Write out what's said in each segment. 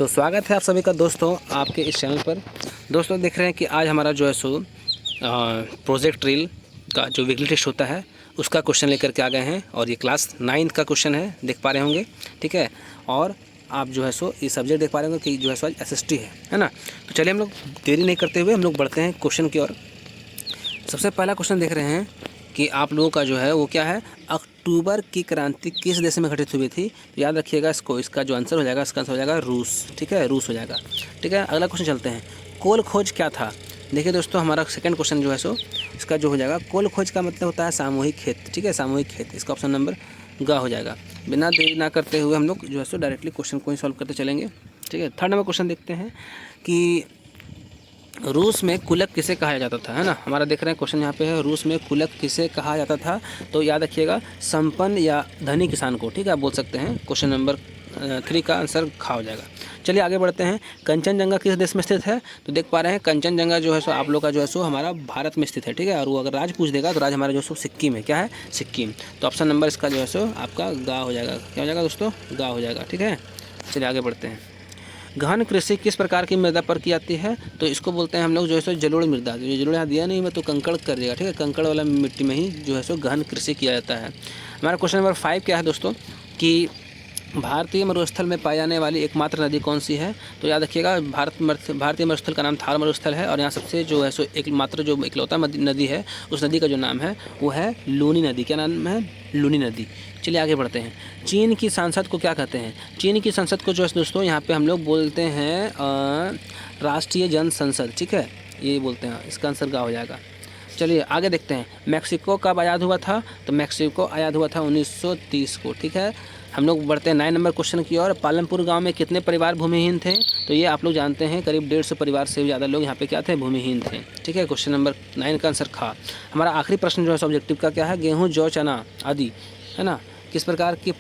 तो स्वागत है आप सभी का दोस्तों आपके इस चैनल पर। दोस्तों देख रहे हैं कि आज हमारा जो है सो प्रोजेक्ट रील का जो वीकली टेस्ट होता है उसका क्वेश्चन लेकर के आ गए हैं और ये क्लास 9th का क्वेश्चन है, देख पा रहे होंगे। ठीक है, और आप जो है सो ये सब्जेक्ट देख पा रहे होंगे कि जो है सो आज SST है ना। तो चलिए हम लोग देरी नहीं करते हुए हम लोग बढ़ते हैं क्वेश्चन की ओर। सबसे पहला क्वेश्चन देख रहे हैं कि आप लोगों का जो है वो क्या है, अक्टूबर की क्रांति किस देश में घटित हुई थी। तो याद रखिएगा इसको, इसका जो आंसर हो जाएगा, इसका आंसर हो जाएगा रूस। ठीक है, रूस हो जाएगा। ठीक है, अगला क्वेश्चन चलते हैं। कोल खोज क्या था। देखिए दोस्तों, हमारा सेकंड क्वेश्चन जो है सो इसका जो हो जाएगा, कोल खोज का मतलब होता है सामूहिक खेत। ठीक है, सामूहिक खेत, इसका ऑप्शन नंबर ग हो जाएगा। बिना देरी ना करते हुए हम लोग जो है सो डायरेक्टली क्वेश्चन को ही सॉल्व करते चलेंगे। ठीक है, थर्ड नंबर क्वेश्चन देखते हैं कि रूस में कुलक किसे कहा जाता था, है ना। हमारा देख रहे हैं क्वेश्चन यहाँ पे है, रूस में कुलक किसे कहा जाता था। तो याद रखिएगा संपन्न या धनी किसान को। ठीक है, आप बोल सकते हैं। क्वेश्चन नंबर 3 का आंसर खा हो जाएगा। चलिए आगे बढ़ते हैं। कंचनजंगा किस देश में स्थित है। तो देख पा रहे हैं कंचनजंगा जो है सो आप लोग का जो है सो हमारा भारत में स्थित है। ठीक है, और वो अगर राज्य पूछ देगा तो राज्य हमारा जो है सो सिक्किम है। क्या है, सिक्किम। तो ऑप्शन नंबर इसका जो है सो आपका गा हो जाएगा। क्या हो जाएगा दोस्तों, गा हो जाएगा। ठीक है, चलिए आगे बढ़ते हैं। गहन कृषि किस प्रकार की मृदा पर की जाती है। तो इसको बोलते हैं हम लोग जो है सो जलोढ़ मृदा। जो जलोढ़ यहाँ दिया नहीं, मैं तो कंकड़ कर देगा। ठीक है, कंकड़ वाला मिट्टी में ही जो है सो गहन कृषि किया जाता है। हमारा क्वेश्चन नंबर 5 क्या है दोस्तों कि भारतीय मरुस्थल में पाई जाने वाली एकमात्र नदी कौन सी है। तो याद रखिएगा भारतीय मरुस्थल का नाम थार मरुस्थल है, और यहाँ सबसे जो है सो एकमात्र जो इकलौता नदी है उस नदी का जो नाम है वो है लूनी नदी। क्या नाम है, लूनी नदी। चलिए आगे बढ़ते हैं। चीन की संसद को क्या कहते हैं। चीन की संसद को जो है दोस्तों यहाँ पे हम लोग बोलते हैं राष्ट्रीय जन संसद। ठीक है, ये बोलते हैं, इसका आंसर गा हो जाएगा। चलिए आगे देखते हैं। मैक्सिको कब आज़ाद हुआ था। तो मैक्सिको आज़ाद हुआ था 1930 को। ठीक है, हम लोग बढ़ते हैं 9 नंबर क्वेश्चन की ओर। पालमपुर गांव में कितने परिवार भूमिहीन थे। तो ये आप लोग जानते हैं करीब 150 परिवार से भी ज़्यादा लोग यहाँ पे क्या थे, भूमिहीन थे। ठीक है, क्वेश्चन नंबर 9 का आंसर खा। हमारा आखिरी प्रश्न जो है ऑब्जेक्टिव का क्या है, गेहूँ जौ चना आदि, है ना, किस प्रकार की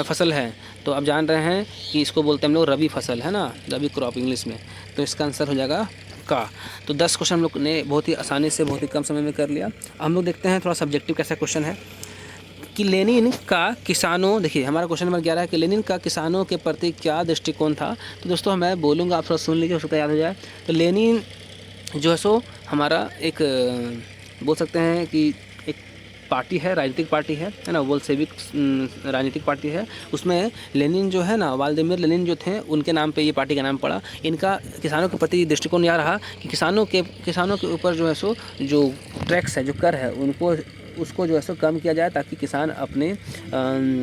फसल है। तो आप जान रहे हैं कि इसको बोलते हैं हम लोग रबी फसल, है ना, रबी क्रॉप इंग्लिश में। तो इसका आंसर हो जाएगा का। तो 10 क्वेश्चन हम लोग ने बहुत ही आसानी से बहुत ही कम समय में कर लिया। हम लोग देखते हैं थोड़ा सब्जेक्टिव कैसा क्वेश्चन है कि लेनिन का किसानों, देखिए हमारा क्वेश्चन नंबर 11 है कि लेनिन का किसानों के प्रति क्या दृष्टिकोण था। तो दोस्तों मैं बोलूँगा, आप थोड़ा सुन लीजिए, हो सकता है याद हो जाए। तो लेनिन जो है सो हमारा एक बोल सकते हैं कि एक पार्टी है, राजनीतिक पार्टी है ना, बोल्शेविक राजनीतिक पार्टी है। उसमें लेनिन जो है ना, व्लादिमीर लेनिन जो थे, उनके नाम पे ये पार्टी का नाम पड़ा। इनका किसानों के प्रति दृष्टिकोण यह रहा कि किसानों के ऊपर जो है सो जो टैक्स है, जो कर है, उसको जो है सो कम किया जाए ताकि किसान अपने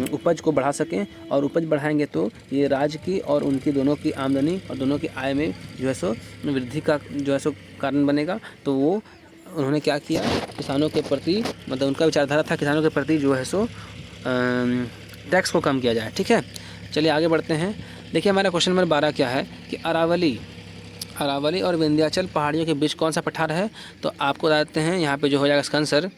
उपज को बढ़ा सकें, और उपज बढ़ाएंगे तो ये राज्य की और उनकी दोनों की आमदनी और दोनों की आय में जो है सो वृद्धि का जो है सो कारण बनेगा। तो वो उन्होंने क्या किया, किसानों के प्रति, मतलब उनका विचारधारा था किसानों के प्रति जो है सो टैक्स को कम किया जाए। ठीक है, चलिए आगे बढ़ते हैं। देखिए हमारा क्वेश्चन नंबर 12 क्या है कि अरावली और विंध्याचल पहाड़ियों के बीच कौन सा पठार है। तो आपको बताते हैं, यहाँ पे जो हो जाएगा इसका आंसर,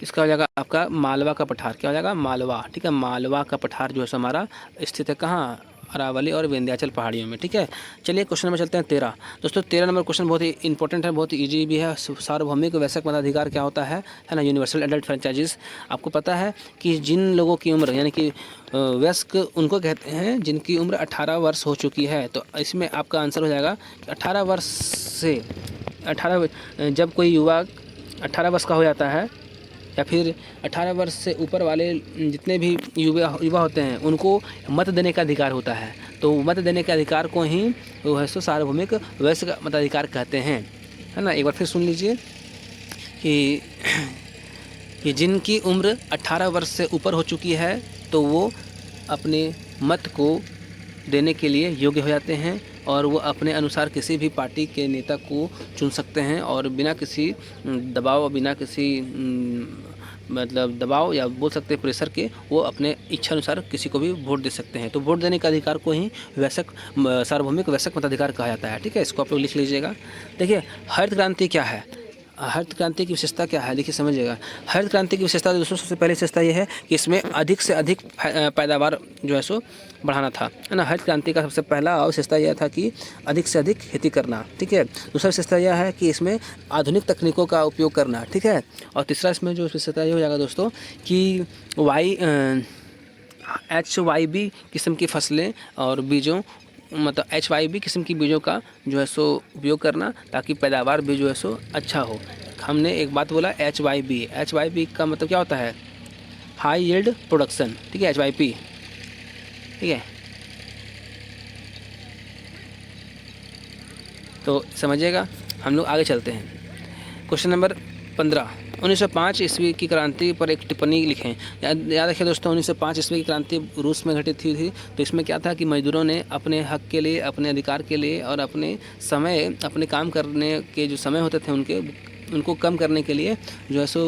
इसका हो जाएगा आपका मालवा का पठार। क्या हो जाएगा, मालवा। ठीक है, मालवा का पठार जो है सो हमारा स्थित है कहाँ, अरावली और विंध्याचल पहाड़ियों में। ठीक है, चलिए क्वेश्चन नंबर चलते हैं 13। दोस्तों 13 नंबर क्वेश्चन बहुत ही इंपॉर्टेंट है, बहुत ही ईजी भी है। सार्वभौमिक वयस्क मताधिकार क्या होता है ना, यूनिवर्सल एडल्ट फ्रेंचाइजीज। आपको पता है कि जिन लोगों की उम्र यानी कि वयस्क उनको कहते हैं जिनकी उम्र 18 वर्ष हो चुकी है। तो इसमें आपका आंसर हो जाएगा 18 वर्ष से 18, जब कोई युवा 18 वर्ष का हो जाता है या फिर 18 वर्ष से ऊपर वाले जितने भी युवा होते हैं उनको मत देने का अधिकार होता है। तो मत देने के अधिकार को ही वो है सो सार्वभौमिक वयस्क मताधिकार कहते हैं, है ना। एक बार फिर सुन लीजिए कि जिनकी उम्र 18 वर्ष से ऊपर हो चुकी है तो वो अपने मत को देने के लिए योग्य हो जाते हैं, और वो अपने अनुसार किसी भी पार्टी के नेता को चुन सकते हैं, और बिना किसी दबाव, बिना किसी मतलब दबाव या बोल सकते हैं प्रेशर के, वो अपने इच्छा अनुसार किसी को भी वोट दे सकते हैं। तो वोट देने का अधिकार को ही सार्वभौमिक वयस्क मताधिकार कहा जाता है। ठीक है, इसको आप लोग लिख लीजिएगा। देखिए हरित क्रांति क्या है, हरित क्रांति की विशेषता क्या है, देखिए समझिएगा। हरित क्रांति की विशेषता दोस्तों, सबसे पहले विशेषता ये है कि इसमें अधिक से अधिक पैदावार जो है सो बढ़ाना था, है ना। हरित क्रांति का सबसे पहला विशेषता यह था कि अधिक से अधिक खेती करना। ठीक है, दूसरा विशेषता यह है कि इसमें आधुनिक तकनीकों का उपयोग करना। ठीक है, और तीसरा इसमें जो विशेषता ये हो जाएगा दोस्तों कि HYB किस्म की फसलें और बीजों मतलब HYB किस्म की बीजों का जो है सो उपयोग करना, ताकि पैदावार भी जो है सो अच्छा हो। हमने एक बात बोला HYB का मतलब क्या होता है, हाई यील्ड प्रोडक्शन, ठीक है, HYP, ठीक है। तो समझिएगा, हम लोग आगे चलते हैं। क्वेश्चन नंबर 15, 1905 ईस्वी की क्रांति पर एक टिप्पणी लिखें। याद रखिए दोस्तों, 1905 ईस्वी की क्रांति रूस में घटित हुई थी। तो इसमें क्या था कि मजदूरों ने अपने हक के लिए, अपने अधिकार के लिए और अपने समय, अपने काम करने के जो समय होते थे उनको कम करने के लिए जो है सो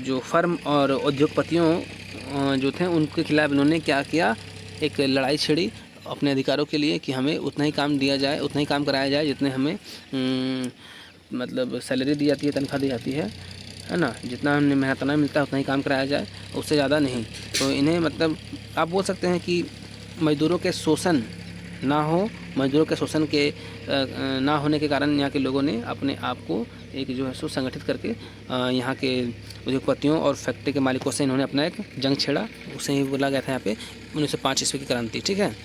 जो फर्म और उद्योगपतियों जो थे उनके खिलाफ इन्होंने क्या किया, एक लड़ाई छिड़ी अपने अधिकारों के लिए कि हमें उतना ही काम दिया जाए, उतना ही काम कराया जाए जितने हमें मतलब सैलरी दी जाती है, तनख्वाह दी जाती है ना, जितना हमें मेहनताना मिलता है उतना ही काम कराया जाए, उससे ज़्यादा नहीं। तो इन्हें मतलब आप बोल सकते हैं कि मजदूरों के शोषण ना हो, मजदूरों के शोषण के ना होने के कारण यहाँ के लोगों ने अपने आप को एक जो है सो संगठित करके यहाँ के उद्योगपतियों और फैक्ट्री के मालिकों से इन्होंने अपना एक जंग छेड़ा। उसे ही बोला गया था यहाँ पे 1905 ईस्वी की क्रांति, ठीक है।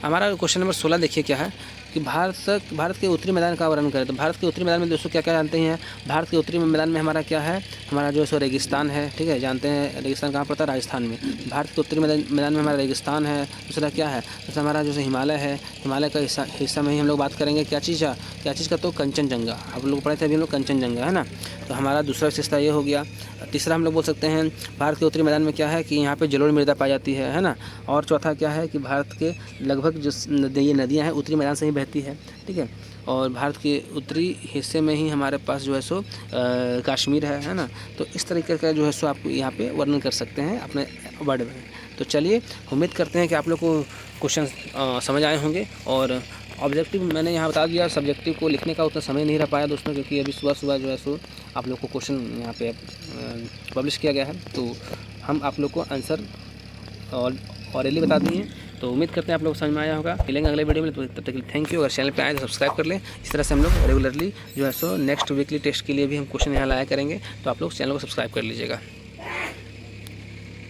हमारा क्वेश्चन नंबर 16 देखिए क्या है कि भारत के उत्तरी मैदान का वर्णन करें। तो भारत के उत्तरी मैदान में दोस्तों क्या क्या जानते हैं, भारत के उत्तरी मैदान में हमारा क्या है, हमारा जो है सो रेगिस्तान है, ठीक है। जानते हैं रेगिस्तान कहाँ पड़ता है, राजस्थान में। भारत के उत्तरी मैदान में हमारा रेगिस्तान है। दूसरा क्या है, जैसे हमारा जो हिमालय है, हिमालय का हिस्सा में ही हम लोग बात करेंगे क्या चीज़ का, तो कंचनजंगा। आप लोग पढ़े थे अभी हम लोग कंचनजंगा, है ना। तो हमारा दूसरा विशेषता ये हो गया। तीसरा हम लोग बोल सकते हैं भारत के उत्तरी मैदान में क्या है कि यहाँ पे जलोढ़ मृदा पाई जाती है ना। और चौथा क्या है कि भारत के लगभग जो नदियाँ हैं उत्तरी मैदान से ही बहती है, ठीक है। और भारत के उत्तरी हिस्से में ही हमारे पास जो है सो कश्मीर है ना। तो इस तरीके का जो है सो आप यहाँ पे वर्णन कर सकते हैं अपने वर्ड में। तो चलिए, उम्मीद करते हैं कि आप लोग को क्वेश्चन समझ आए होंगे। और ऑब्जेक्टिव मैंने यहाँ बता दिया, सब्जेक्टिव को लिखने का उतना समय नहीं रह पाया दोस्तों, क्योंकि अभी सुबह जो है सो आप लोग को क्वेश्चन यहाँ पे पब्लिश किया गया है। तो हम आप लोग को आंसर और ऑरली बता दिए। तो उम्मीद करते हैं आप लोग समझ में आया होगा। मिलेंगे अगले वीडियो में, तो तब तक के लिए थैंक यू। अगर चैनल पे आए तो सब्सक्राइब कर लें। इस तरह से हम लोग रेगुलरली जो है सो नेक्स्ट वीकली टेस्ट के लिए भी हम क्वेश्चन यहाँ लाया करेंगे, तो आप लोग चैनल को सब्सक्राइब कर लीजिएगा।